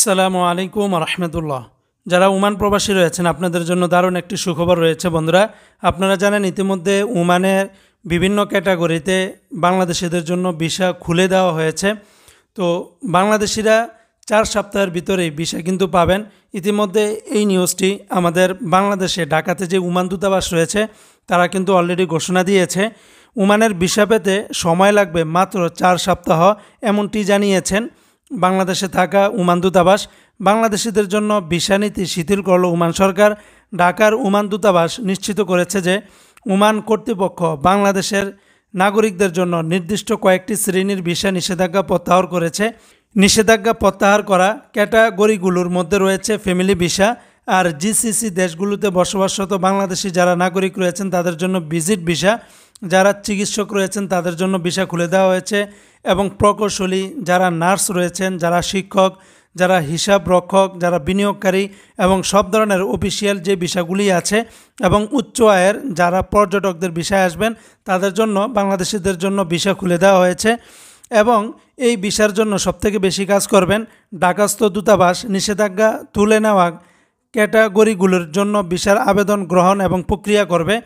আসসালামু আলাইকুম রহমতুল্লাহ। যারা ওমান প্রবাসী রয়েছেন আপনাদের জন্য দারুণ একটি সুখবর রয়েছে বন্ধুরা। আপনারা জানেন ইতিমধ্যে ওমানের বিভিন্ন ক্যাটাগরিতে বাংলাদেশিদের জন্য ভিসা খুলে দেওয়া হয়েছে। তো বাংলাদেশিরা 4 সপ্তাহের ভিতরেই ভিসা কিন্তু পাবেন। ইতিমধ্যে এই নিউজটি আমাদের বাংলাদেশে ঢাকাতে যে ওমান দূতাবাস রয়েছে তারা কিন্তু অলরেডি ঘোষণা দিয়েছে ওমানের ভিসা পেতে সময় লাগবে মাত্র 4 সপ্তাহ, এমনটি জানিয়েছেন বাংলাদেশে থাকা ওমান দূতাবাস। বাংলাদেশিদের জন্য ভিসা নীতি শিথিল করল ওমান সরকার। ঢাকার ওমান দূতাবাস নিশ্চিত করেছে যে ওমান কর্তৃপক্ষ বাংলাদেশের নাগরিকদের জন্য নির্দিষ্ট কয়েকটি শ্রেণীর ভিসা নিষেধাজ্ঞা প্রত্যাহার করেছে। নিষেধাজ্ঞা প্রত্যাহার করা ক্যাটাগরিগুলোর মধ্যে রয়েছে ফ্যামিলি ভিসা, আর জিসিসি দেশগুলোতে বসবাসরত বাংলাদেশি যারা নাগরিক রয়েছেন তাদের জন্য ভিজিট ভিসা, যারা চিকিৎসক রয়েছেন তাদের জন্য ভিসা খুলে দেওয়া হয়েছে, এবং প্রকৌশলী যারা নার্স রয়েছেন, যারা শিক্ষক, যারা হিসাব রক্ষক, যারা বিনিয়োগকারী এবং সব ধরনের অফিসিয়াল যে ভিসাগুলি আছে, এবং উচ্চ আয়ের যারা পর্যটকদের ভিসায় আসবেন তাদের জন্য বাংলাদেশিদের জন্য ভিসা খুলে দেওয়া হয়েছে। এবং এই ভিসার জন্য সবথেকে বেশি কাজ করবেন ঢাকাস্থ দূতাবাস নিষেধাজ্ঞা তুলে নেওয়া ক্যাটাগরিগুলোর জন্য ভিসার আবেদন গ্রহণ এবং প্রক্রিয়া করবে।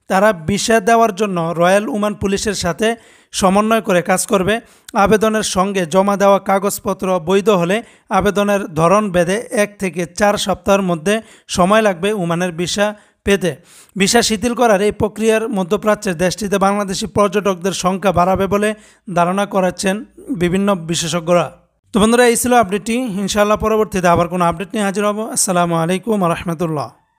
তারা ভিসা দেওয়ার জন্য রয়্যাল ওমান পুলিশের সাথে সমন্বয় করে কাজ করবে। আবেদনের সঙ্গে জমা দেওয়া কাগজপত্র বৈধ হলে আবেদনের ধরন ভেদে 1 থেকে 4 সপ্তাহের মধ্যে সময় লাগবে ওমানের ভিসা পেতে। ভিসা শিথিল করার এই প্রক্রিয়ার মধ্যপ্রাচ্যের দেশটিতে বাংলাদেশি পর্যটকদের সংখ্যা বাড়াবে বলে ধারণা করাচ্ছেন বিভিন্ন বিশেষজ্ঞরা। তো বন্ধুরা, এই ছিল আপডেটটি। ইনশাআল্লাহ পরবর্তীতে আবার কোনো আপডেট নিয়ে হাজির হব। আসসালামু আলাইকুম রহমতুল্লাহ।